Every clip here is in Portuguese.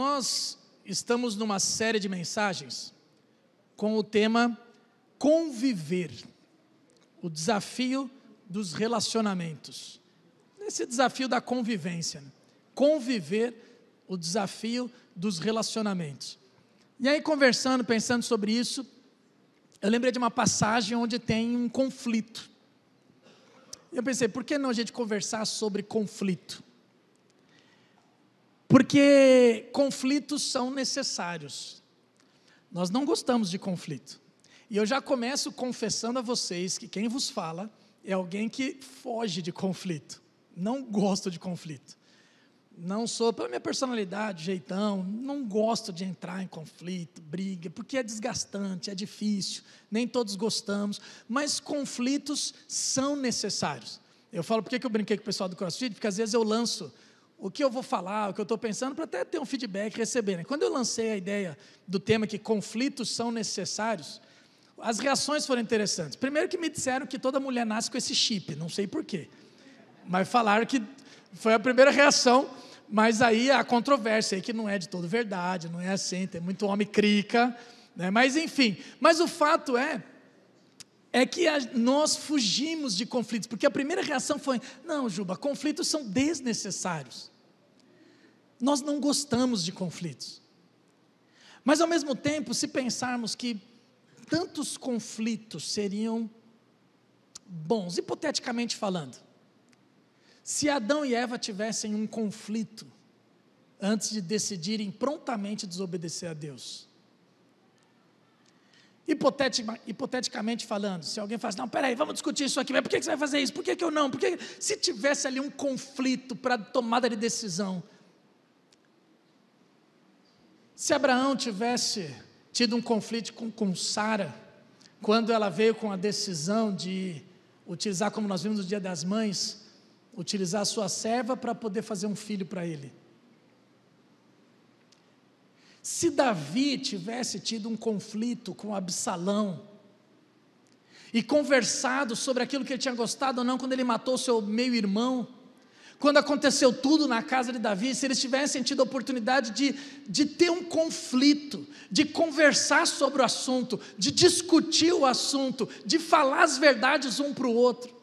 Nós estamos numa série de mensagens com o tema conviver, o desafio dos relacionamentos. Esse desafio da convivência, conviver, o desafio dos relacionamentos. E aí, conversando, pensando sobre isso, eu lembrei de uma passagem onde tem um conflito. Eu pensei, por que não a gente conversar sobre conflito? Porque conflitos são necessários. Nós não gostamos de conflito. E eu já começo confessando a vocês que quem vos fala é alguém que foge de conflito. Não gosto de conflito. Não sou, pela minha personalidade, jeitão, não gosto de entrar em conflito, briga, porque é desgastante, é difícil, nem todos gostamos, mas conflitos são necessários. Eu falo, por que eu brinquei com o pessoal do CrossFit? Porque às vezes eu lanço o que eu vou falar, o que eu estou pensando, para até ter um feedback, receber. Né? Quando eu lancei a ideia do tema que conflitos são necessários, as reações foram interessantes. Primeiro que me disseram que toda mulher nasce com esse chip, não sei porquê, mas falaram que foi a primeira reação, mas aí a controvérsia aí que não é de todo verdade, não é assim, tem muito homem crica, né? Mas enfim, mas o fato é que nós fugimos de conflitos, porque a primeira reação foi, não, Juba, conflitos são desnecessários, nós não gostamos de conflitos, mas ao mesmo tempo, se pensarmos que tantos conflitos seriam bons, hipoteticamente falando, se Adão e Eva tivessem um conflito, antes de decidirem prontamente desobedecer a Deus, hipoteticamente falando, se alguém fala assim, não, peraí, vamos discutir isso aqui, mas por que você vai fazer isso, por que eu não, se tivesse ali um conflito para tomada de decisão, se Abraão tivesse tido um conflito com Sara, quando ela veio com a decisão de utilizar, como nós vimos no Dia das Mães, utilizar a sua serva para poder fazer um filho para ele. Se Davi tivesse tido um conflito com Absalão e conversado sobre aquilo que ele tinha gostado ou não quando ele matou seu meio-irmão, quando aconteceu tudo na casa de Davi, se eles tivessem tido a oportunidade de ter um conflito, de conversar sobre o assunto, de discutir o assunto, de falar as verdades um para o outro.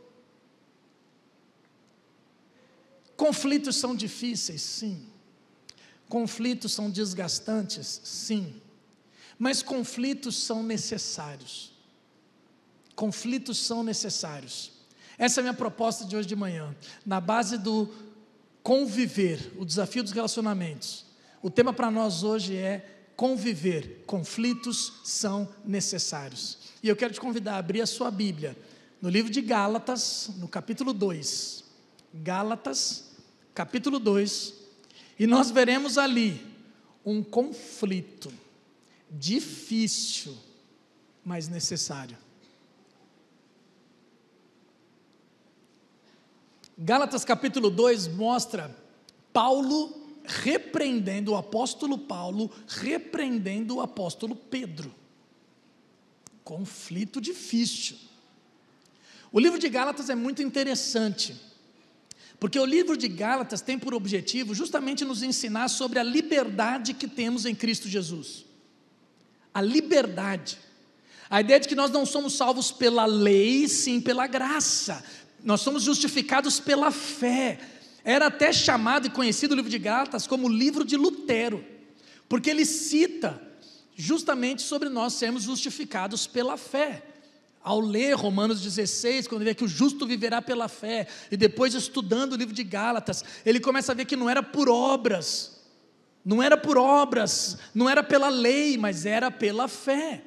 Conflitos são difíceis, sim. Conflitos são desgastantes, sim. Mas conflitos são necessários. Conflitos são necessários. Essa é a minha proposta de hoje de manhã. Na base do conviver, o desafio dos relacionamentos. O tema para nós hoje é conviver. Conflitos são necessários. E eu quero te convidar a abrir a sua Bíblia no livro de Gálatas, no capítulo 2. Gálatas, capítulo 2, e nós veremos ali um conflito difícil, mas necessário. Gálatas capítulo 2 mostra Paulo repreendendo, o apóstolo Paulo repreendendo o apóstolo Pedro. Conflito difícil. O livro de Gálatas é muito interessante, porque o livro de Gálatas tem por objetivo justamente nos ensinar sobre a liberdade que temos em Cristo Jesus. A liberdade. A ideia de que nós não somos salvos pela lei, sim pela graça. Nós somos justificados pela fé. Era até chamado e conhecido o livro de Gálatas como o livro de Lutero, porque ele cita justamente sobre nós sermos justificados pela fé. Ao ler Romanos 16, quando ele vê que o justo viverá pela fé, e depois estudando o livro de Gálatas, ele começa a ver que não era por obras, não era pela lei, mas era pela fé.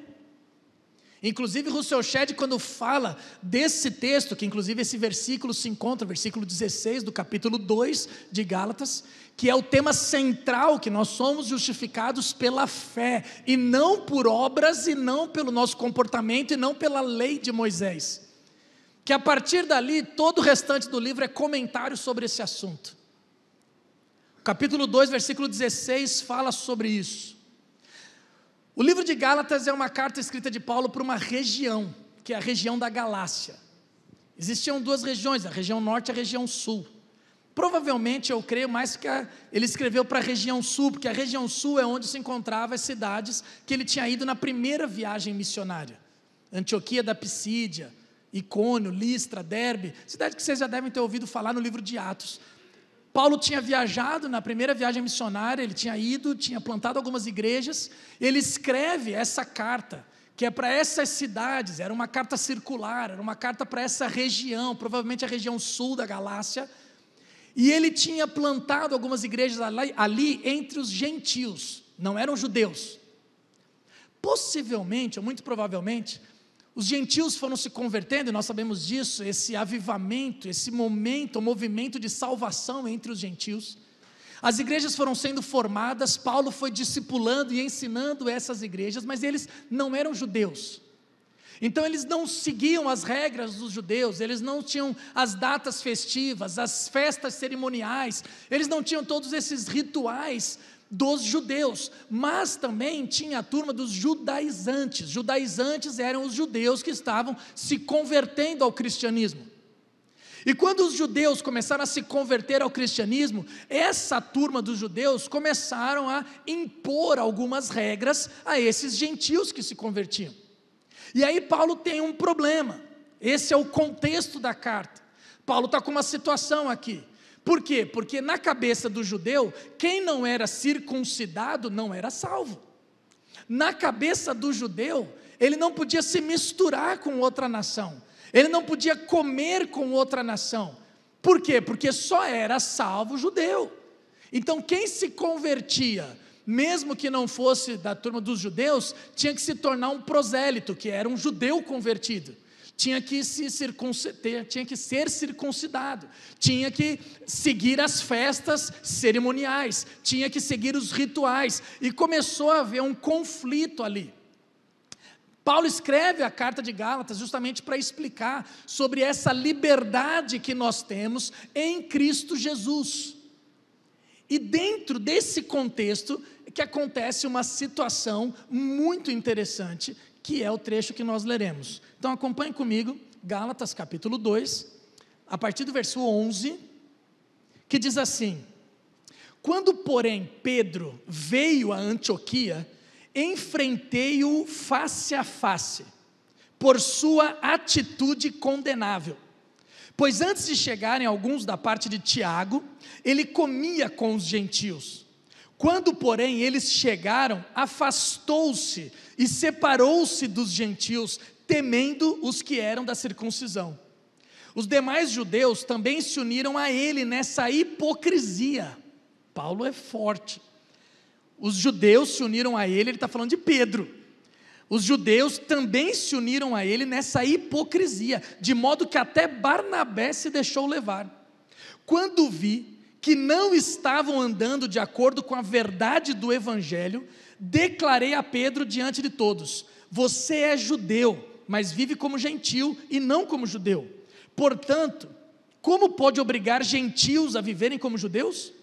Inclusive Russell Shedd, quando fala desse texto, que inclusive esse versículo se encontra, versículo 16 do capítulo 2 de Gálatas, que é o tema central, que nós somos justificados pela fé, e não por obras, e não pelo nosso comportamento, e não pela lei de Moisés, que a partir dali, todo o restante do livro é comentário sobre esse assunto. O capítulo 2, versículo 16, fala sobre isso. O livro de Gálatas é uma carta escrita de Paulo para uma região, que é a região da Galácia. Existiam duas regiões, a região norte e a região sul. Provavelmente, eu creio mais que ele escreveu para a região sul, porque a região sul é onde se encontravam as cidades que ele tinha ido na primeira viagem missionária. Antioquia da Pisídia, Icônio, Listra, Derbe, cidade que vocês já devem ter ouvido falar no livro de Atos. Paulo tinha viajado na primeira viagem missionária, ele tinha ido, tinha plantado algumas igrejas, ele escreve essa carta, que é para essas cidades, era uma carta circular, era uma carta para essa região, provavelmente a região sul da Galácia, e ele tinha plantado algumas igrejas ali entre os gentios, não eram judeus. Possivelmente, ou muito provavelmente, os gentios foram se convertendo, e nós sabemos disso, esse avivamento, esse momento, o movimento de salvação entre os gentios. As igrejas foram sendo formadas, Paulo foi discipulando e ensinando essas igrejas, mas eles não eram judeus. Então eles não seguiam as regras dos judeus, eles não tinham as datas festivas, as festas cerimoniais, eles não tinham todos esses rituais dos judeus, mas também tinha a turma dos judaizantes. Judaizantes eram os judeus que estavam se convertendo ao cristianismo. E quando os judeus começaram a se converter ao cristianismo, essa turma dos judeus começaram a impor algumas regras a esses gentios que se convertiam. E aí Paulo tem um problema, esse é o contexto da carta. Paulo está com uma situação aqui. Por quê? Porque na cabeça do judeu, quem não era circuncidado não era salvo. Na cabeça do judeu, ele não podia se misturar com outra nação, ele não podia comer com outra nação. Por quê? Porque só era salvo judeu. Então quem se convertia, mesmo que não fosse da turma dos judeus, tinha que se tornar um prosélito, que era um judeu convertido. Tinha que ser circuncidado, tinha que seguir as festas cerimoniais, tinha que seguir os rituais, e começou a haver um conflito ali. Paulo escreve a carta de Gálatas justamente para explicar sobre essa liberdade que nós temos em Cristo Jesus. E dentro desse contexto que acontece uma situação muito interessante, que é o trecho que nós leremos. Então acompanhe comigo, Gálatas capítulo 2, a partir do verso 11, que diz assim: quando, porém, Pedro veio a Antioquia, enfrentei-o face a face, por sua atitude condenável. Pois antes de chegarem alguns da parte de Tiago, ele comia com os gentios. Quando, porém, eles chegaram, afastou-se e separou-se dos gentios, temendo os que eram da circuncisão. Os demais judeus também se uniram a ele nessa hipocrisia. Paulo é forte. Os judeus se uniram a ele está falando de Pedro. Os judeus também se uniram a ele nessa hipocrisia, de modo que até Barnabé se deixou levar. Quando vi que não estavam andando de acordo com a verdade do evangelho, declarei a Pedro diante de todos: você é judeu, mas vive como gentil e não como judeu. Portanto, como pode obrigar gentios a viverem como judeus?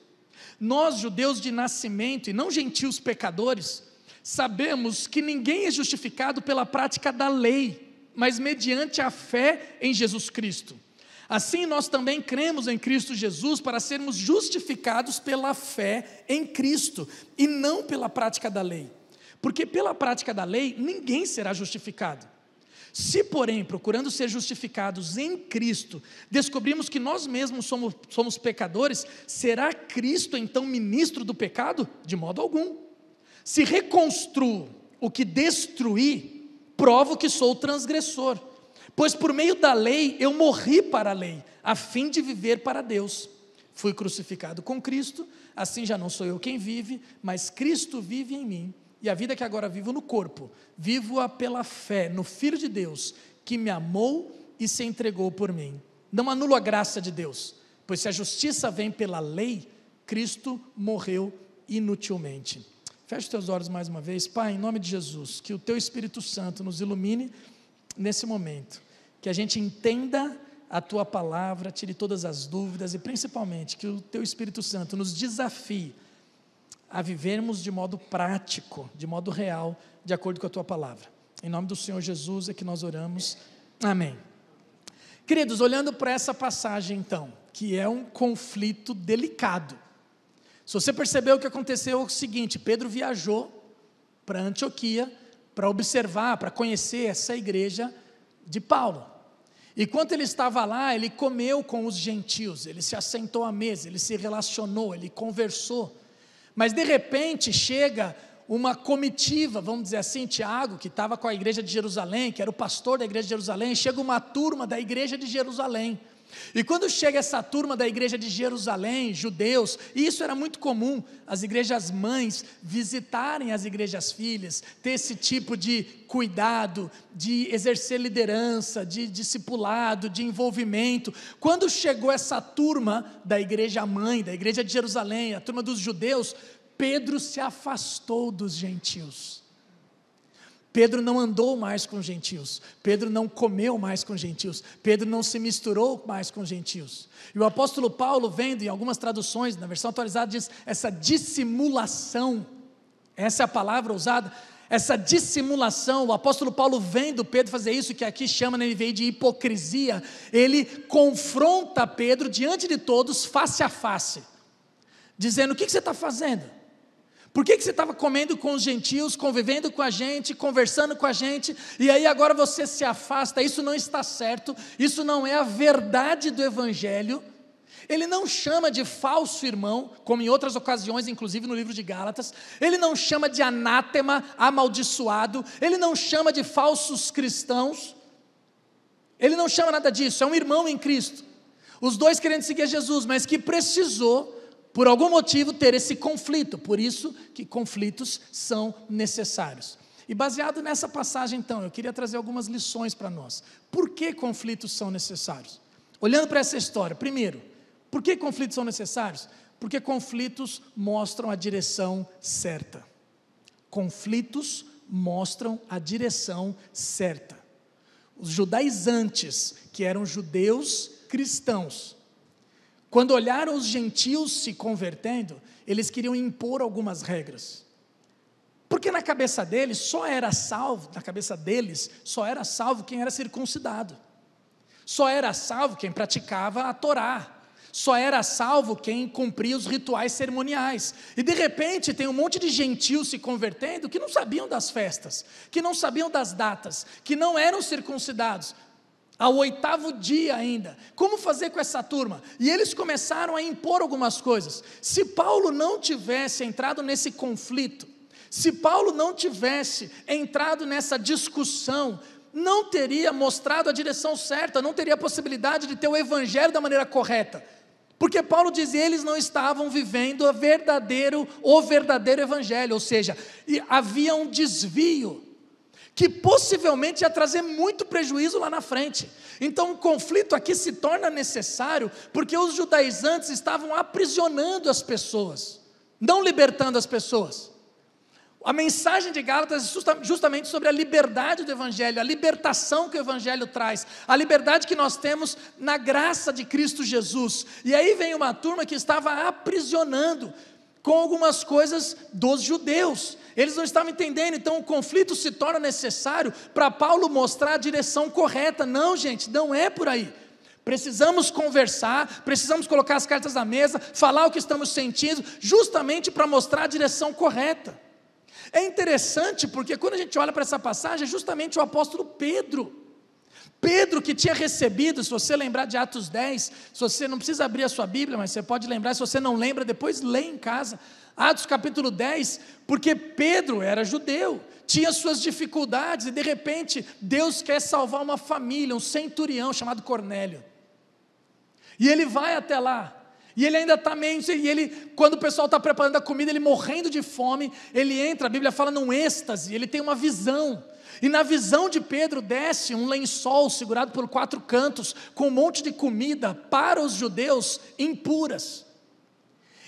Nós, judeus de nascimento e não gentios pecadores, sabemos que ninguém é justificado pela prática da lei, mas mediante a fé em Jesus Cristo. Assim nós também cremos em Cristo Jesus para sermos justificados pela fé em Cristo e não pela prática da lei, porque pela prática da lei ninguém será justificado. Se, porém, procurando ser justificados em Cristo, descobrimos que nós mesmos somos pecadores, será Cristo então ministro do pecado? De modo algum. Se reconstruo o que destruí, provo que sou transgressor, pois por meio da lei eu morri para a lei, a fim de viver para Deus. Fui crucificado com Cristo, assim já não sou eu quem vive, mas Cristo vive em mim. E a vida que agora vivo no corpo, vivo-a pela fé no Filho de Deus, que me amou e se entregou por mim. Não anulo a graça de Deus, pois se a justiça vem pela lei, Cristo morreu inutilmente. Feche os teus olhos mais uma vez. Pai, em nome de Jesus, que o teu Espírito Santo nos ilumine nesse momento, que a gente entenda a tua palavra, tire todas as dúvidas e principalmente que o teu Espírito Santo nos desafie a vivermos de modo prático, de modo real, de acordo com a tua palavra. Em nome do Senhor Jesus é que nós oramos, amém. Queridos, olhando para essa passagem então, que é um conflito delicado. Se você percebeu, o que aconteceu é o seguinte: Pedro viajou para Antioquia para observar, para conhecer essa igreja de Paulo. E enquanto ele estava lá, ele comeu com os gentios, ele se assentou à mesa, ele se relacionou, ele conversou. Mas de repente chega uma comitiva, vamos dizer assim, Tiago, que estava com a igreja de Jerusalém, que era o pastor da igreja de Jerusalém, chega uma turma da igreja de Jerusalém. E quando chega essa turma da igreja de Jerusalém, judeus, e isso era muito comum, as igrejas mães visitarem as igrejas filhas, ter esse tipo de cuidado, de exercer liderança, de discipulado, de envolvimento. Quando chegou essa turma da igreja mãe, da igreja de Jerusalém, a turma dos judeus, Pedro se afastou dos gentios. Pedro não andou mais com gentios, Pedro não comeu mais com gentios, Pedro não se misturou mais com gentios. E o apóstolo Paulo, vendo em algumas traduções, na versão atualizada diz, essa dissimulação, essa é a palavra usada, essa dissimulação, o apóstolo Paulo vendo Pedro fazer isso, que aqui chama na NVI de hipocrisia, ele confronta Pedro diante de todos, face a face, dizendo: o que você está fazendo? Por que você estava comendo com os gentios, convivendo com a gente, conversando com a gente, e aí agora você se afasta? Isso não está certo, isso não é a verdade do evangelho. Ele não chama de falso irmão, como em outras ocasiões, inclusive no livro de Gálatas. Ele não chama de anátema, amaldiçoado. Ele não chama de falsos cristãos. Ele não chama nada disso, é um irmão em Cristo. Os dois querendo seguir a Jesus, mas que precisou, por algum motivo, ter esse conflito. Por isso que conflitos são necessários. E baseado nessa passagem então, eu queria trazer algumas lições para nós. Por que conflitos são necessários? Olhando para essa história, primeiro, por que conflitos são necessários? Porque conflitos mostram a direção certa. Conflitos mostram a direção certa. Os judaizantes, que eram judeus cristãos, quando olharam os gentios se convertendo, eles queriam impor algumas regras. Porque na cabeça deles só era salvo quem era circuncidado. Só era salvo quem praticava a Torá. Só era salvo quem cumpria os rituais cerimoniais. E de repente tem um monte de gentios se convertendo que não sabiam das festas, que não sabiam das datas, que não eram circuncidados. Ao 8º dia ainda, como fazer com essa turma? E eles começaram a impor algumas coisas. Se Paulo não tivesse entrado nesse conflito, se Paulo não tivesse entrado nessa discussão, não teria mostrado a direção certa, não teria a possibilidade de ter o evangelho da maneira correta. Porque Paulo diz, eles não estavam vivendo o verdadeiro evangelho, ou seja, havia um desvio, que possivelmente ia trazer muito prejuízo lá na frente. Então o conflito aqui se torna necessário, porque os judaizantes estavam aprisionando as pessoas, não libertando as pessoas. A mensagem de Gálatas é justamente sobre a liberdade do evangelho, a libertação que o evangelho traz, a liberdade que nós temos na graça de Cristo Jesus. E aí vem uma turma que estava aprisionando com algumas coisas dos judeus. Eles não estavam entendendo, então o conflito se torna necessário para Paulo mostrar a direção correta. Não, gente, não é por aí. Precisamos conversar, precisamos colocar as cartas na mesa, falar o que estamos sentindo, justamente para mostrar a direção correta. É interessante porque quando a gente olha para essa passagem, é justamente o apóstolo Pedro que tinha recebido, se você lembrar de Atos 10, se você não precisa abrir a sua Bíblia, mas você pode lembrar, se você não lembra, depois lê em casa, Atos capítulo 10, porque Pedro era judeu, tinha suas dificuldades, e de repente, Deus quer salvar uma família, um centurião chamado Cornélio, e ele vai até lá, e ele ainda está meio, quando o pessoal está preparando a comida, ele morrendo de fome, ele entra, a Bíblia fala num êxtase, ele tem uma visão, e na visão de Pedro desce um lençol segurado por 4 cantos, com um monte de comida para os judeus impuras,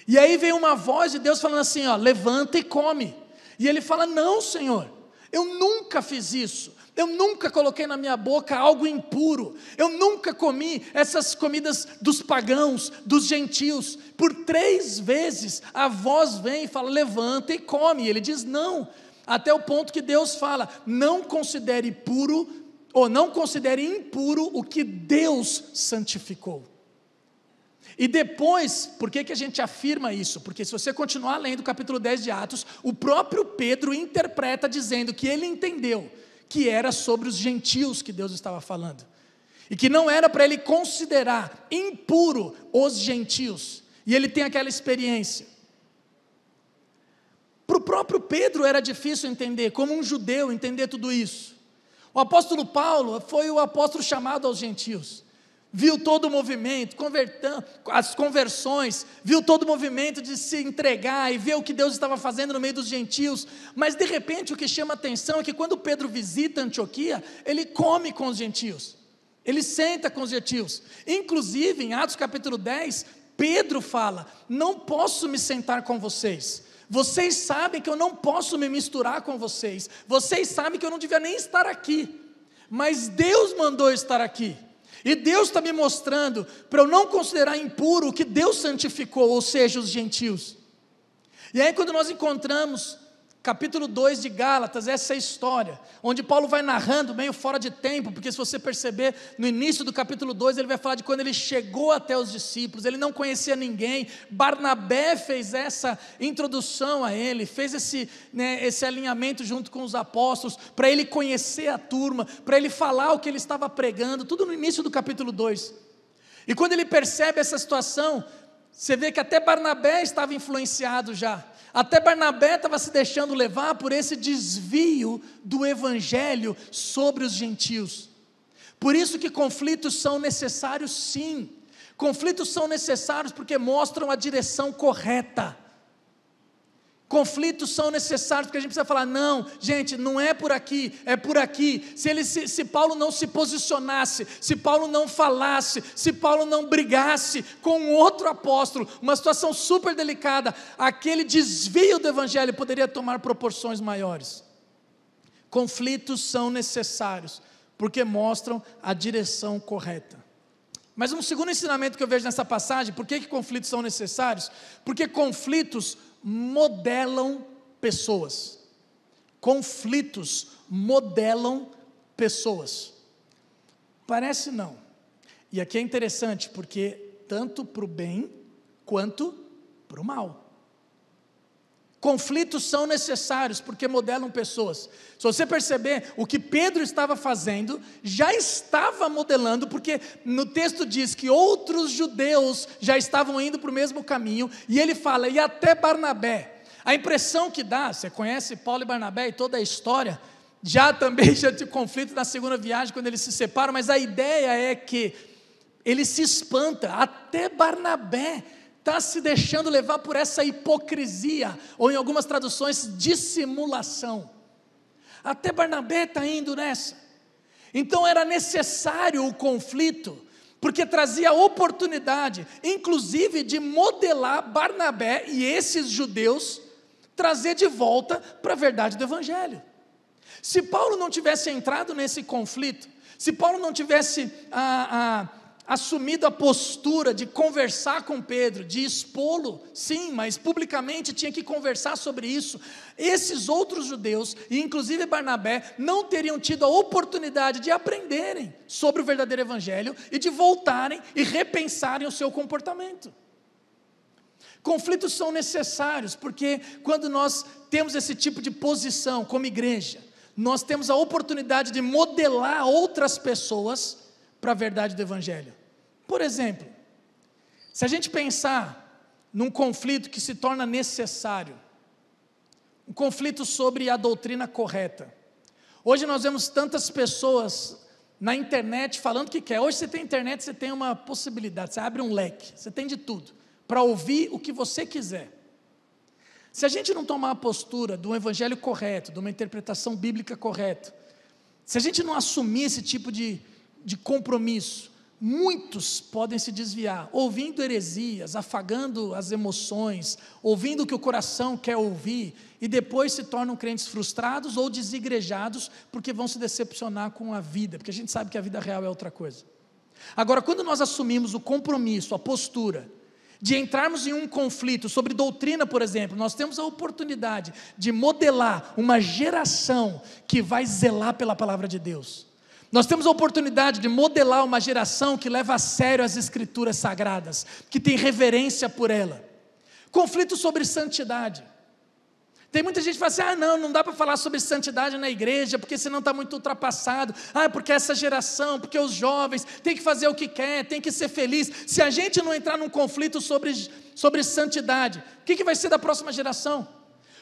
e aí vem uma voz de Deus falando assim, levanta e come, e ele fala, não Senhor, eu nunca fiz isso, eu nunca coloquei na minha boca algo impuro, eu nunca comi essas comidas dos pagãos, dos gentios. Por 3 vezes a voz vem e fala, levanta e come, e ele diz não, até o ponto que Deus fala, não considere puro ou não considere impuro o que Deus santificou. E depois, por que a gente afirma isso? Porque se você continuar lendo o capítulo 10 de Atos, o próprio Pedro interpreta dizendo que ele entendeu que era sobre os gentios que Deus estava falando, e que não era para ele considerar impuro os gentios, e ele tem aquela experiência. Para o próprio Pedro era difícil entender, como um judeu entender tudo isso. O apóstolo Paulo foi o apóstolo chamado aos gentios, viu todo o movimento, as conversões, viu todo o movimento de se entregar e ver o que Deus estava fazendo no meio dos gentios, mas de repente o que chama atenção é que quando Pedro visita Antioquia, ele come com os gentios, ele senta com os gentios. Inclusive em Atos capítulo 10, Pedro fala: não posso me sentar com vocês, vocês sabem que eu não posso me misturar com vocês, vocês sabem que eu não devia nem estar aqui, mas Deus mandou eu estar aqui, e Deus está me mostrando para eu não considerar impuro o que Deus santificou, ou seja, os gentios. E aí quando nós encontramos capítulo 2 de Gálatas, essa é a história, onde Paulo vai narrando meio fora de tempo, porque se você perceber, no início do capítulo 2, ele vai falar de quando ele chegou até os discípulos, ele não conhecia ninguém, Barnabé fez essa introdução a ele, fez esse alinhamento junto com os apóstolos, para ele conhecer a turma, para ele falar o que ele estava pregando, tudo no início do capítulo 2, e quando ele percebe essa situação, você vê que até Barnabé estava influenciado já, até Barnabé estava se deixando levar por esse desvio do evangelho sobre os gentios. Por isso que conflitos são necessários, sim. Conflitos são necessários porque mostram a direção correta. Conflitos são necessários porque a gente precisa falar: não, gente, não é por aqui, é por aqui. Se Paulo não se posicionasse, se Paulo não falasse, se Paulo não brigasse com outro apóstolo, uma situação super delicada, aquele desvio do evangelho poderia tomar proporções maiores. Conflitos são necessários porque mostram a direção correta. Mas um segundo ensinamento que eu vejo nessa passagem: por que conflitos são necessários? Porque conflitos modelam pessoas. Conflitos modelam pessoas. Parece não. E aqui é interessante, porque tanto para o bem quanto para o mal. Conflitos são necessários porque modelam pessoas. Se você perceber, o que Pedro estava fazendo, já estava modelando, porque no texto diz que outros judeus já estavam indo para o mesmo caminho, e ele fala: e até Barnabé. A impressão que dá, você conhece Paulo e Barnabé e toda a história, já de conflito na segunda viagem, quando eles se separam, mas a ideia é que ele se espanta, até Barnabé está se deixando levar por essa hipocrisia, ou em algumas traduções, dissimulação. Até Barnabé está indo nessa. Então era necessário o conflito, porque trazia a oportunidade, inclusive de modelar Barnabé e esses judeus, trazer de volta para a verdade do evangelho. Se Paulo não tivesse entrado nesse conflito, se Paulo não tivesse assumido a postura de conversar com Pedro, de expô-lo, sim, mas publicamente tinha que conversar sobre isso, esses outros judeus, e inclusive Barnabé, não teriam tido a oportunidade de aprenderem sobre o verdadeiro evangelho, e de voltarem e repensarem o seu comportamento. Conflitos são necessários, porque quando nós temos esse tipo de posição como igreja, nós temos a oportunidade de modelar outras pessoas para a verdade do evangelho. Por exemplo, se a gente pensar num conflito que se torna necessário, um conflito sobre a doutrina correta. Hoje nós vemos tantas pessoas na internet falando o que quer. Hoje você tem internet, você tem uma possibilidade, você abre um leque, você tem de tudo, para ouvir o que você quiser. Se a gente não tomar a postura de um evangelho correto, de uma interpretação bíblica correta, se a gente não assumir esse tipo de compromisso, muitos podem se desviar, ouvindo heresias, afagando as emoções, ouvindo o que o coração quer ouvir, e depois se tornam crentes frustrados ou desigrejados, porque vão se decepcionar com a vida, porque a gente sabe que a vida real é outra coisa. Agora, quando nós assumimos o compromisso, a postura, de entrarmos em um conflito sobre doutrina, por exemplo, nós temos a oportunidade de modelar uma geração que vai zelar pela palavra de Deus. Nós temos a oportunidade de modelar uma geração que leva a sério as Escrituras Sagradas, que tem reverência por ela. Conflito sobre santidade. Tem muita gente que fala assim, não dá para falar sobre santidade na igreja, porque senão está muito ultrapassado, porque essa geração, porque os jovens têm que fazer o que quer, têm que ser feliz. Se a gente não entrar num conflito sobre santidade, o que vai ser da próxima geração?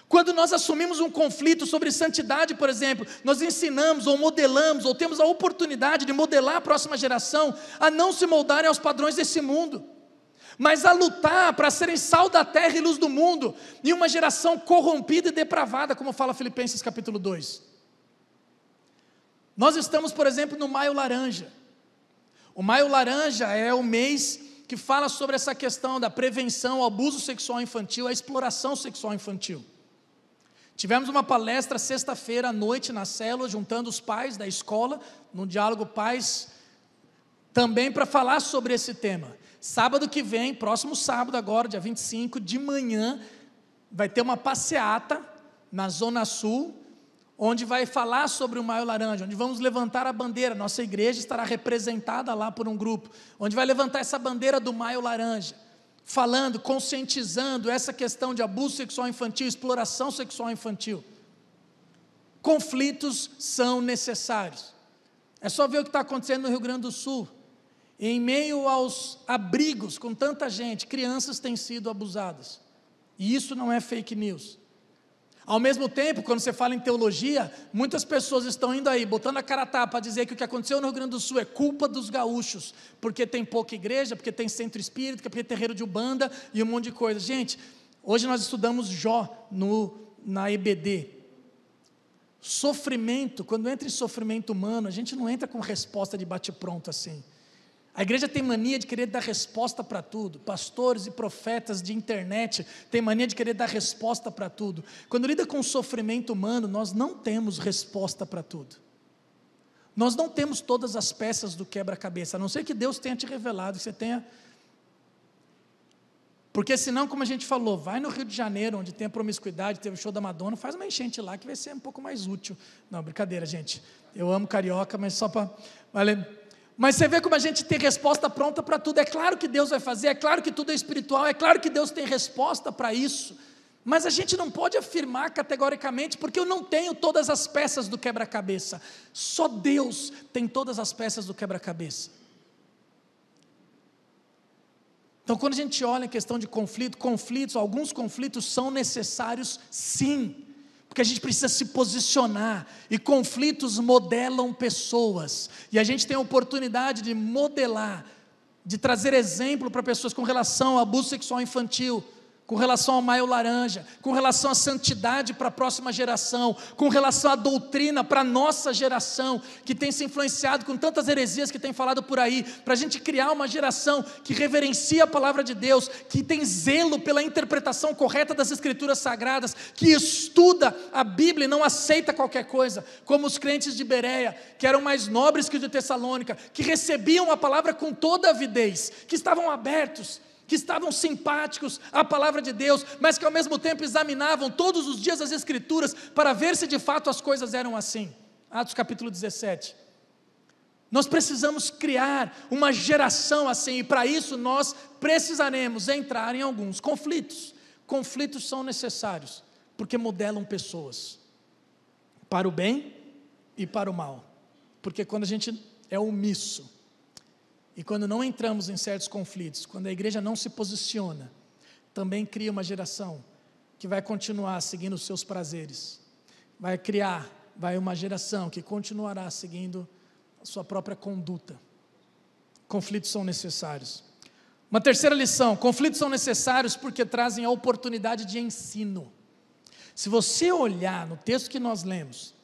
Quando nós assumimos um conflito sobre santidade, por exemplo, nós ensinamos ou modelamos, ou temos a oportunidade de modelar a próxima geração a não se moldarem aos padrões desse mundo, mas a lutar para serem sal da terra e luz do mundo, em uma geração corrompida e depravada, como fala Filipenses capítulo 2. Nós estamos, por exemplo, no Maio Laranja. O Maio Laranja é o mês que fala sobre essa questão da prevenção ao abuso sexual infantil, à exploração sexual infantil. Tivemos uma palestra sexta-feira à noite na célula, juntando os pais da escola, no Diálogo Pais, também para falar sobre esse tema. Sábado que vem, próximo sábado agora, dia 25, de manhã, vai ter uma passeata na Zona Sul, onde vai falar sobre o Maio Laranja, onde vamos levantar a bandeira. Nossa igreja estará representada lá por um grupo, onde vai levantar essa bandeira do Maio Laranja, falando, conscientizando essa questão de abuso sexual infantil, exploração sexual infantil. Conflitos são necessários. É só ver o que está acontecendo no Rio Grande do Sul. Em meio aos abrigos com tanta gente, crianças têm sido abusadas. E isso não é fake news. Ao mesmo tempo, quando você fala em teologia, muitas pessoas estão indo aí, botando a cara a tapa para dizer que o que aconteceu no Rio Grande do Sul é culpa dos gaúchos, porque tem pouca igreja, porque tem centro espírita, porque tem terreiro de Umbanda e um monte de coisa. Gente, hoje nós estudamos Jó na EBD. Sofrimento, quando entra em sofrimento humano, a gente não entra com resposta de bate-pronto assim. A igreja tem mania de querer dar resposta para tudo. Pastores e profetas de internet têm mania de querer dar resposta para tudo. Quando lida com o sofrimento humano, nós não temos resposta para tudo. Nós não temos todas as peças do quebra-cabeça, a não ser que Deus tenha te revelado, que você tenha... Porque senão, como a gente falou, vai no Rio de Janeiro, onde tem a promiscuidade, teve o show da Madonna, faz uma enchente lá, que vai ser um pouco mais útil. Não, brincadeira, gente. Eu amo carioca, mas só para... Mas você vê como a gente tem resposta pronta para tudo. É claro que Deus vai fazer, é claro que tudo é espiritual, é claro que Deus tem resposta para isso. Mas a gente não pode afirmar categoricamente, porque eu não tenho todas as peças do quebra-cabeça. Só Deus tem todas as peças do quebra-cabeça. Então, quando a gente olha a questão de conflitos, alguns conflitos são necessários, sim. Porque a gente precisa se posicionar, e conflitos modelam pessoas, e a gente tem a oportunidade de modelar, de trazer exemplo para pessoas com relação ao abuso sexual infantil, com relação ao Maio Laranja, com relação à santidade para a próxima geração, com relação à doutrina para a nossa geração, que tem se influenciado com tantas heresias que tem falado por aí, para a gente criar uma geração que reverencia a palavra de Deus, que tem zelo pela interpretação correta das Escrituras Sagradas, que estuda a Bíblia e não aceita qualquer coisa, como os crentes de Bereia, que eram mais nobres que os de Tessalônica, que recebiam a palavra com toda avidez, que estavam abertos, que estavam simpáticos à palavra de Deus, mas que ao mesmo tempo examinavam todos os dias as Escrituras, para ver se de fato as coisas eram assim. Atos capítulo 17. Nós precisamos criar uma geração assim, e para isso nós precisaremos entrar em alguns conflitos. Conflitos são necessários, porque modelam pessoas, para o bem e para o mal. Porque quando a gente é omisso, e quando não entramos em certos conflitos, quando a igreja não se posiciona, também cria uma geração que vai continuar seguindo os seus prazeres. Vai uma geração que continuará seguindo a sua própria conduta. Conflitos são necessários. Uma terceira lição: conflitos são necessários porque trazem a oportunidade de ensino. Se você olhar no texto que nós lemos,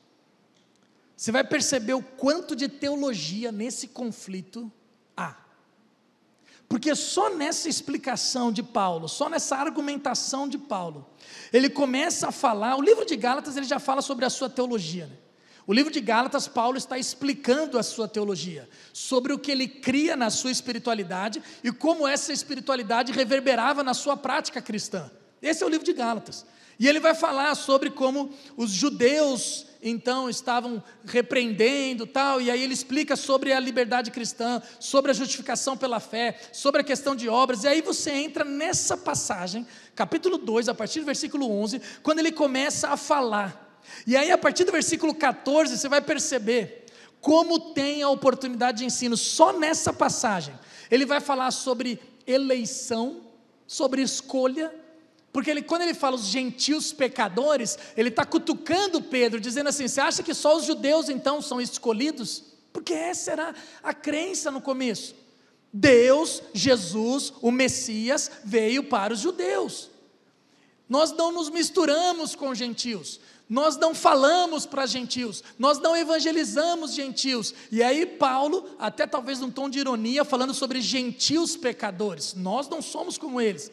você vai perceber o quanto de teologia nesse conflito há. Porque só nessa explicação de Paulo, só nessa argumentação de Paulo, ele começa a falar. O livro de Gálatas, ele já fala sobre a sua teologia, né? O livro de Gálatas, Paulo está explicando a sua teologia, sobre o que ele cria na sua espiritualidade e como essa espiritualidade reverberava na sua prática cristã. Esse é o livro de Gálatas. E ele vai falar sobre como os judeus então estavam repreendendo tal, e aí ele explica sobre a liberdade cristã, sobre a justificação pela fé, sobre a questão de obras, e aí você entra nessa passagem, capítulo 2, a partir do versículo 11, quando ele começa a falar, e aí a partir do versículo 14, você vai perceber como tem a oportunidade de ensino, só nessa passagem, ele vai falar sobre eleição, sobre escolha, porque quando ele fala os gentios pecadores, ele está cutucando Pedro, dizendo assim, você acha que só os judeus então são escolhidos? Porque essa era a crença no começo, Deus, Jesus, o Messias veio para os judeus, nós não nos misturamos com gentios, nós não falamos para gentios, nós não evangelizamos gentios, e aí Paulo, até talvez num tom de ironia, falando sobre gentios pecadores, nós não somos como eles,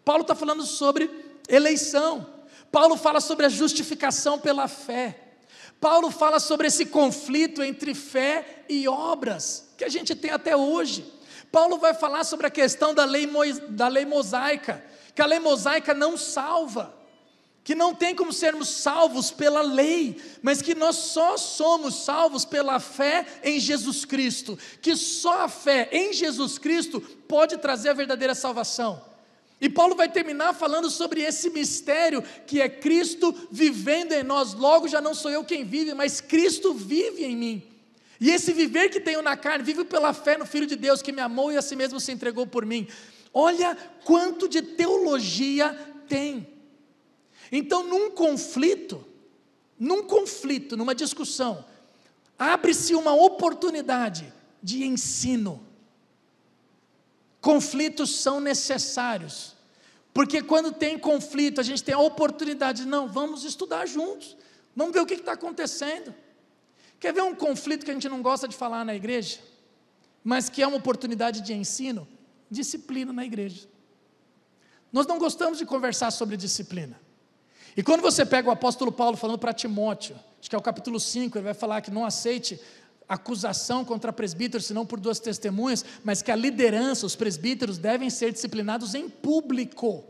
Paulo está falando sobre eleição, Paulo fala sobre a justificação pela fé, Paulo fala sobre esse conflito entre fé e obras, que a gente tem até hoje, Paulo vai falar sobre a questão da lei mosaica, que a lei mosaica não salva, que não tem como sermos salvos pela lei, mas que nós só somos salvos pela fé em Jesus Cristo, que só a fé em Jesus Cristo pode trazer a verdadeira salvação, e Paulo vai terminar falando sobre esse mistério, que é Cristo vivendo em nós, logo já não sou eu quem vive, mas Cristo vive em mim, e esse viver que tenho na carne, vivo pela fé no Filho de Deus, que me amou e a si mesmo se entregou por mim, olha quanto de teologia tem. Então num conflito, numa discussão, abre-se uma oportunidade de ensino. Conflitos são necessários, porque quando tem conflito, a gente tem a oportunidade, não, vamos estudar juntos, vamos ver o que está acontecendo. Quer ver um conflito que a gente não gosta de falar na igreja, mas que é uma oportunidade de ensino? Disciplina na igreja. Nós não gostamos de conversar sobre disciplina, e quando você pega o apóstolo Paulo falando para Timóteo, acho que é o capítulo 5, ele vai falar que não aceite acusação contra presbíteros, senão por 2 testemunhas, mas que a liderança, os presbíteros devem ser disciplinados em público.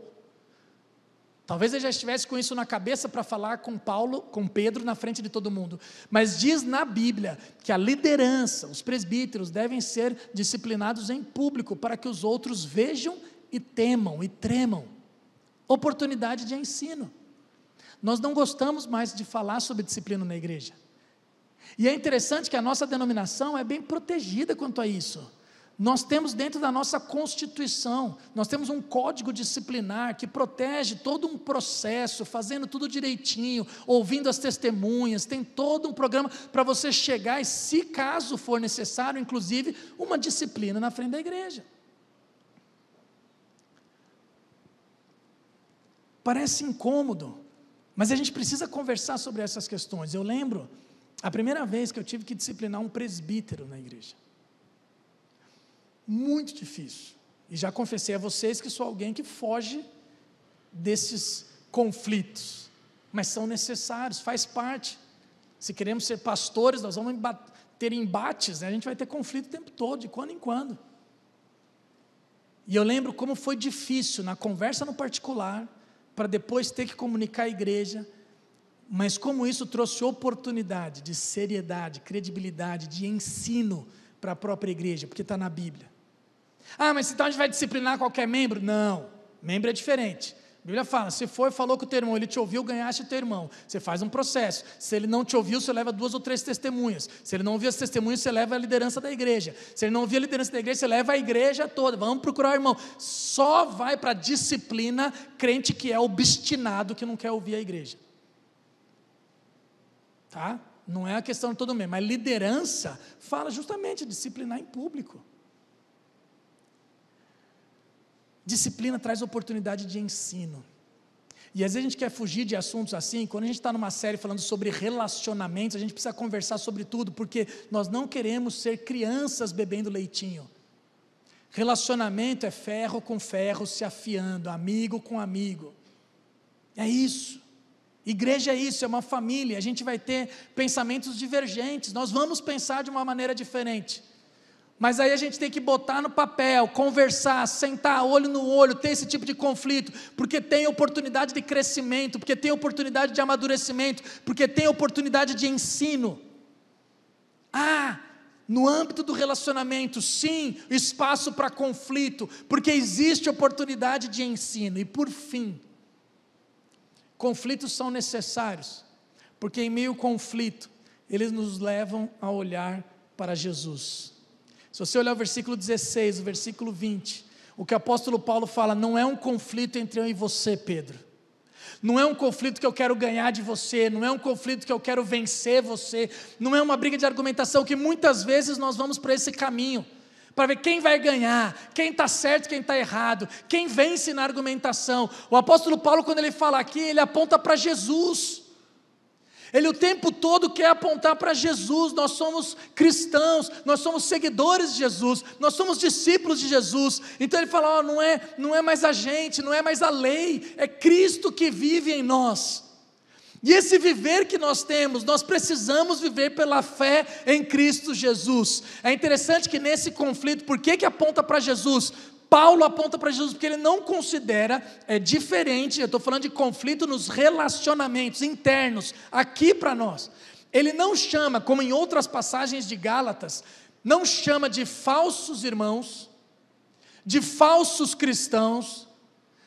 Talvez ele já estivesse com isso na cabeça para falar com Paulo, com Pedro na frente de todo mundo, mas diz na Bíblia que a liderança, os presbíteros devem ser disciplinados em público, para que os outros vejam e temam e tremam. Oportunidade de ensino. Nós não gostamos mais de falar sobre disciplina na igreja, e é interessante que a nossa denominação é bem protegida quanto a isso. Nós temos dentro da nossa Constituição, nós temos um código disciplinar que protege todo um processo, fazendo tudo direitinho, ouvindo as testemunhas, tem todo um programa para você chegar e, se caso for necessário, inclusive, uma disciplina na frente da igreja. Parece incômodo, mas a gente precisa conversar sobre essas questões. Eu lembro a primeira vez que eu tive que disciplinar um presbítero na igreja. Muito difícil. E já confessei a vocês que sou alguém que foge desses conflitos, mas são necessários, faz parte. Se queremos ser pastores, nós vamos ter embates, né? A gente vai ter conflito o tempo todo, de quando em quando. E eu lembro como foi difícil na conversa no particular, para depois ter que comunicar à igreja, mas como isso trouxe oportunidade de seriedade, credibilidade, de ensino para a própria igreja, porque está na Bíblia. Ah, mas então a gente vai disciplinar qualquer membro? Não, membro é diferente. A Bíblia fala, se falou com o teu irmão, ele te ouviu, ganhaste o teu irmão. Você faz um processo. Se ele não te ouviu, você leva 2 ou 3 testemunhas. Se ele não ouviu as testemunhas, você leva a liderança da igreja. Se ele não ouviu a liderança da igreja, você leva a igreja toda. Vamos procurar o irmão. Só vai para a disciplina crente que é obstinado, que não quer ouvir a igreja. Tá? Não é a questão de todo mundo, mas liderança fala justamente de disciplinar em público. Disciplina traz oportunidade de ensino, e às vezes a gente quer fugir de assuntos assim. Quando a gente está numa série falando sobre relacionamentos, a gente precisa conversar sobre tudo, porque nós não queremos ser crianças bebendo leitinho. Relacionamento é ferro com ferro se afiando, amigo com amigo, é isso. Igreja é isso, é uma família. A gente vai ter pensamentos divergentes, nós vamos pensar de uma maneira diferente, Mas aí a gente tem que botar no papel, conversar, sentar olho no olho, ter esse tipo de conflito, porque tem oportunidade de crescimento, porque tem oportunidade de amadurecimento, porque tem oportunidade de ensino. No âmbito do relacionamento, sim, espaço para conflito, porque existe oportunidade de ensino. E por fim, conflitos são necessários, porque em meio ao conflito, eles nos levam a olhar para Jesus. Se você olhar o versículo 16, o versículo 20, o que o apóstolo Paulo fala, não é um conflito entre eu e você, Pedro, não é um conflito que eu quero ganhar de você, não é um conflito que eu quero vencer você, não é uma briga de argumentação, que muitas vezes nós vamos para esse caminho, para ver quem vai ganhar, quem está certo, quem está errado, quem vence na argumentação. O apóstolo Paulo, quando ele fala aqui, ele aponta para Jesus. Ele o tempo todo quer apontar para Jesus. Nós somos cristãos, nós somos seguidores de Jesus, nós somos discípulos de Jesus. Então ele fala, não é mais a gente, não é mais a lei, é Cristo que vive em nós. E esse viver que nós temos, nós precisamos viver pela fé em Cristo Jesus. É interessante que nesse conflito, por que aponta para Jesus? Paulo aponta para Jesus porque ele não considera diferente, eu estou falando de conflito nos relacionamentos internos, aqui para nós. Ele não chama, como em outras passagens de Gálatas, não chama de falsos irmãos, de falsos cristãos,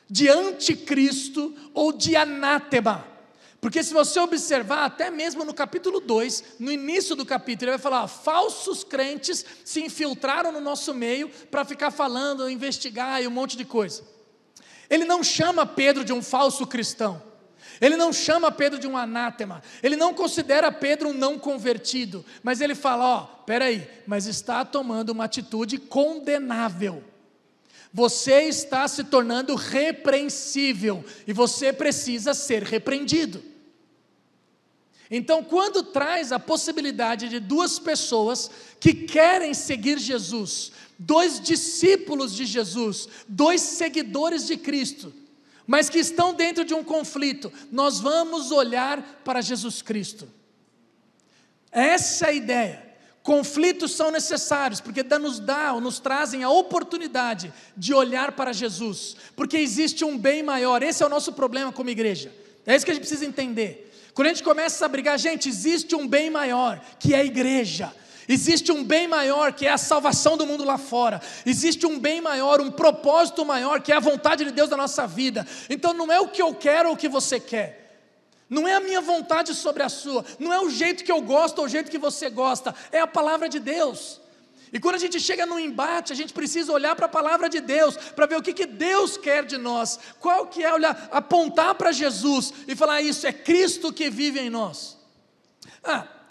de anticristo ou de anátema. Porque se você observar, até mesmo no capítulo 2, no início do capítulo, ele vai falar, falsos crentes se infiltraram no nosso meio para ficar falando, investigar e um monte de coisa. Ele não chama Pedro de um falso cristão, ele não chama Pedro de um anátema, ele não considera Pedro um não convertido, mas ele fala, peraí, mas está tomando uma atitude condenável. Você está se tornando repreensível e você precisa ser repreendido. Então, quando traz a possibilidade de duas pessoas que querem seguir Jesus, dois discípulos de Jesus, dois seguidores de Cristo, mas que estão dentro de um conflito, nós vamos olhar para Jesus Cristo. Essa é a ideia. Conflitos são necessários, porque nos trazem a oportunidade de olhar para Jesus, porque existe um bem maior. Esse é o nosso problema como igreja, é isso que a gente precisa entender. Quando a gente começa a brigar, gente, existe um bem maior, que é a igreja. Existe um bem maior, que é a salvação do mundo lá fora. Existe um bem maior, um propósito maior, que é a vontade de Deus na nossa vida. Então não é o que eu quero ou o que você quer, não é a minha vontade sobre a sua, não é o jeito que eu gosto ou o jeito que você gosta, é a palavra de Deus. E quando a gente chega num embate, a gente precisa olhar para a palavra de Deus, para ver o que Deus quer de nós, qual que é olhar, apontar para Jesus e falar, isso é Cristo que vive em nós.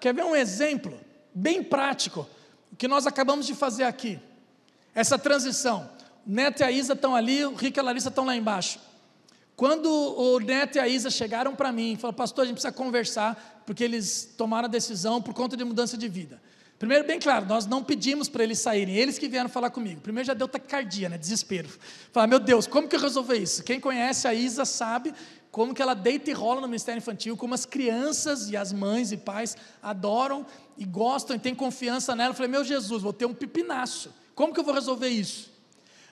Quer ver um exemplo bem prático, o que nós acabamos de fazer aqui, essa transição, o Neto e a Isa estão ali, o Rico e a Larissa estão lá embaixo. Quando o Neto e a Isa chegaram para mim, falaram, pastor, a gente precisa conversar, porque eles tomaram a decisão por conta de mudança de vida. Primeiro, bem claro, nós não pedimos para eles saírem, eles que vieram falar comigo. Primeiro já deu taquicardia, desespero. Falar, meu Deus, como que eu resolvi isso? Quem conhece a Isa sabe como que ela deita e rola no Ministério Infantil, como as crianças e as mães e pais adoram e gostam e têm confiança nela. Eu falei, meu Jesus, vou ter um pipinaço, como que eu vou resolver isso?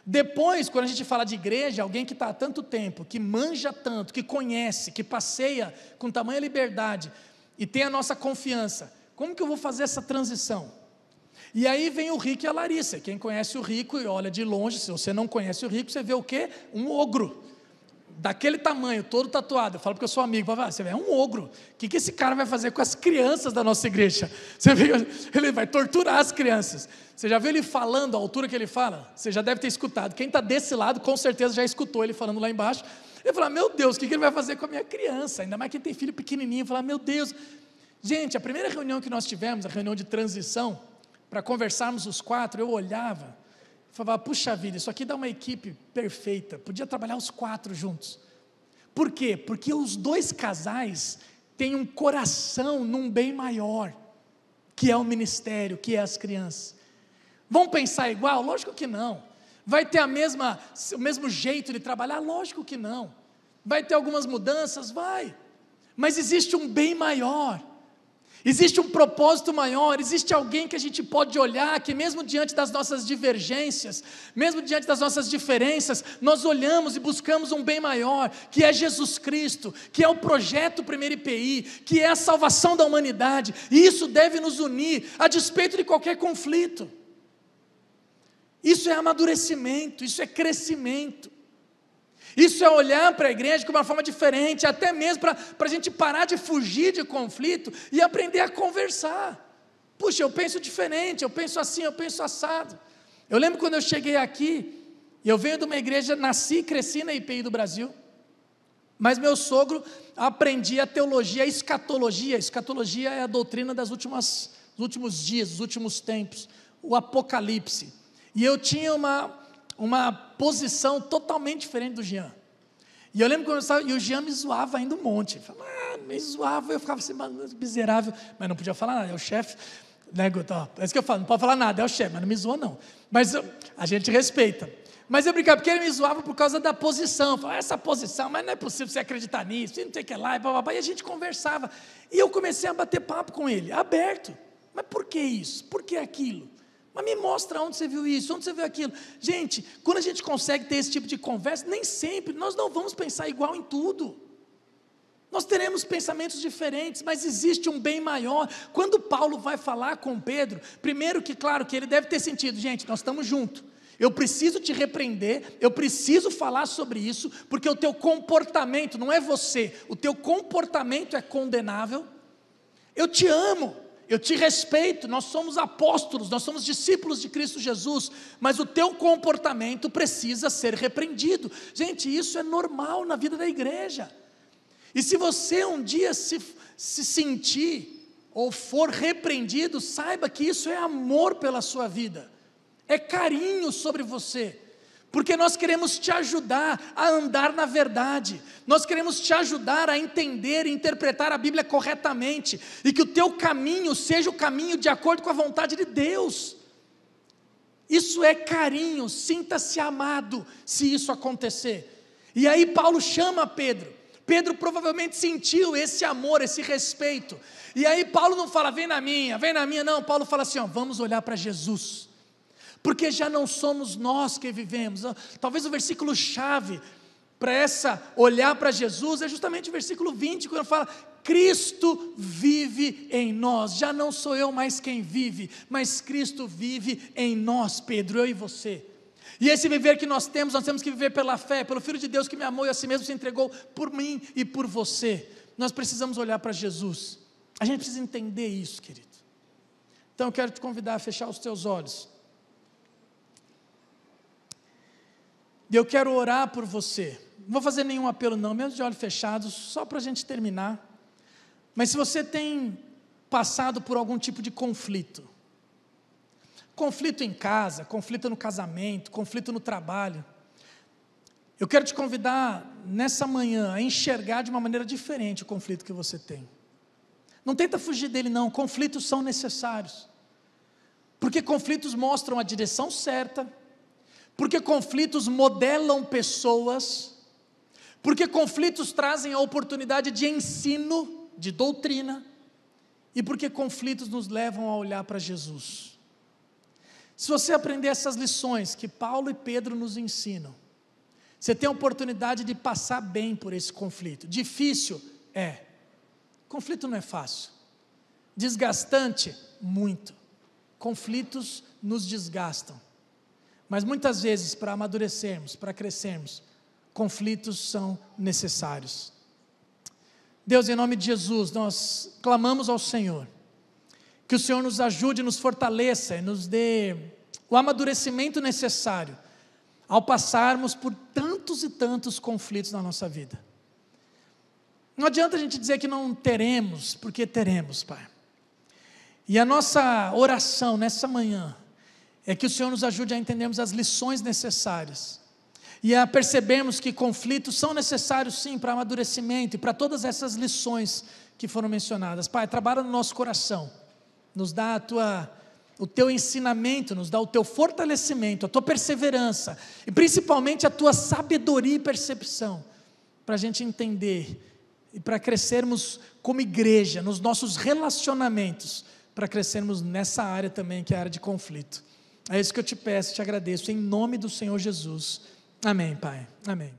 Depois, quando a gente fala de igreja, alguém que está há tanto tempo, que manja tanto, que conhece, que passeia com tamanha liberdade e tem a nossa confiança, como que eu vou fazer essa transição? E aí vem o Rico e a Larissa. Quem conhece o Rico e olha de longe, se você não conhece o Rico, você vê o quê? Um ogro, daquele tamanho, todo tatuado. Eu falo porque eu sou amigo, você vê, é um ogro. O que esse cara vai fazer com as crianças da nossa igreja? Você vê, ele vai torturar as crianças. Você já viu ele falando, a altura que ele fala? Você já deve ter escutado. Quem está desse lado, com certeza já escutou ele falando lá embaixo. Ele fala, meu Deus, o que ele vai fazer com a minha criança? Ainda mais quem tem filho pequenininho, fala, meu Deus. Gente, a primeira reunião que nós tivemos, a reunião de transição, para conversarmos os quatro, eu olhava, falava, puxa vida, isso aqui dá uma equipe perfeita, podia trabalhar os quatro juntos. Por quê? Porque os dois casais têm um coração num bem maior, que é o ministério, que é as crianças. Vão pensar igual? Lógico que não. Vai ter o mesmo jeito de trabalhar? Lógico que não. Vai ter algumas mudanças? Vai. Mas existe um bem maior. Existe um propósito maior, existe alguém que a gente pode olhar, que mesmo diante das nossas divergências, mesmo diante das nossas diferenças, nós olhamos e buscamos um bem maior, que é Jesus Cristo, que é o projeto Primeiro IPI, que é a salvação da humanidade, e isso deve nos unir, a despeito de qualquer conflito. Isso é amadurecimento, isso é crescimento. Isso é olhar para a igreja de uma forma diferente, até mesmo para a gente parar de fugir de conflito e aprender a conversar. Puxa, eu penso diferente, eu penso assim, eu penso assado. Eu lembro quando eu cheguei aqui, e eu venho de uma igreja, nasci e cresci na IPI do Brasil, mas meu sogro aprendia a teologia, a escatologia. A escatologia é a doutrina dos últimos dias, dos últimos tempos, o Apocalipse. E eu tinha uma posição totalmente diferente do Jean. E eu lembro quando eu estava, e o Jean me zoava ainda um monte. Me zoava, eu ficava assim, miserável, mas não podia falar nada, é o chefe, né, Guto? É isso que eu falo, não pode falar nada, é o chefe, mas não me zoa não. Mas a gente respeita. Mas eu brincava, porque ele me zoava por causa da posição. Falava, essa posição, mas não é possível você acreditar nisso, não sei o que lá, e a gente conversava. E eu comecei a bater papo com ele, aberto. Mas por que isso? Por que aquilo? Mas me mostra onde você viu isso, onde você viu aquilo. Gente, quando a gente consegue ter esse tipo de conversa, nem sempre, nós não vamos pensar igual em tudo. Nós teremos pensamentos diferentes, mas existe um bem maior. Quando Paulo vai falar com Pedro, primeiro que, claro, que ele deve ter sentido, gente, nós estamos juntos. Eu preciso te repreender, eu preciso falar sobre isso, porque o teu comportamento, não é você, o teu comportamento é condenável. Eu te amo. Eu te respeito, nós somos apóstolos, nós somos discípulos de Cristo Jesus, mas o teu comportamento precisa ser repreendido. Gente, isso é normal na vida da igreja. E se você um dia se sentir ou for repreendido, saiba que isso é amor pela sua vida, é carinho sobre você. Porque nós queremos te ajudar a andar na verdade, nós queremos te ajudar a entender e interpretar a Bíblia corretamente, e que o teu caminho seja o caminho de acordo com a vontade de Deus. Isso é carinho, sinta-se amado se isso acontecer. E aí Paulo chama Pedro, Pedro provavelmente sentiu esse amor, esse respeito, e aí Paulo não fala, vem na minha, não, Paulo fala assim, vamos olhar para Jesus. Porque já não somos nós que vivemos. Talvez o versículo chave para olhar para Jesus é justamente o versículo 20, quando fala, Cristo vive em nós, já não sou eu mais quem vive, mas Cristo vive em nós, Pedro, eu e você. E esse viver que nós temos que viver pela fé, pelo Filho de Deus que me amou e a si mesmo se entregou por mim e por você. Nós precisamos olhar para Jesus, a gente precisa entender isso, querido. Então eu quero te convidar a fechar os teus olhos. E eu quero orar por você. Não vou fazer nenhum apelo não, mesmo de olhos fechados, só para a gente terminar. Mas se você tem passado por algum tipo de conflito em casa, conflito no casamento, conflito no trabalho, eu quero te convidar nessa manhã a enxergar de uma maneira diferente o conflito que você tem. Não tenta fugir dele não, conflitos são necessários. Porque conflitos mostram a direção certa, porque conflitos modelam pessoas, porque conflitos trazem a oportunidade de ensino, de doutrina, e porque conflitos nos levam a olhar para Jesus. Se você aprender essas lições que Paulo e Pedro nos ensinam, você tem a oportunidade de passar bem por esse conflito. Difícil? É. Conflito não é fácil. Desgastante? Muito. Conflitos nos desgastam. Mas muitas vezes, para amadurecermos, para crescermos, conflitos são necessários. Deus, em nome de Jesus, nós clamamos ao Senhor, que o Senhor nos ajude, nos fortaleça e nos dê o amadurecimento necessário, ao passarmos por tantos e tantos conflitos na nossa vida. Não adianta a gente dizer que não teremos, porque teremos, Pai. E a nossa oração nessa manhã, é que o Senhor nos ajude a entendermos as lições necessárias, e a percebermos que conflitos são necessários sim, para amadurecimento, e para todas essas lições que foram mencionadas. Pai, trabalha no nosso coração, nos dá o teu ensinamento, nos dá o teu fortalecimento, a tua perseverança, e principalmente a tua sabedoria e percepção, para a gente entender e para crescermos como igreja, nos nossos relacionamentos, para crescermos nessa área também, que é a área de conflito. É isso que eu te peço, te agradeço, em nome do Senhor Jesus. Amém, Pai. Amém.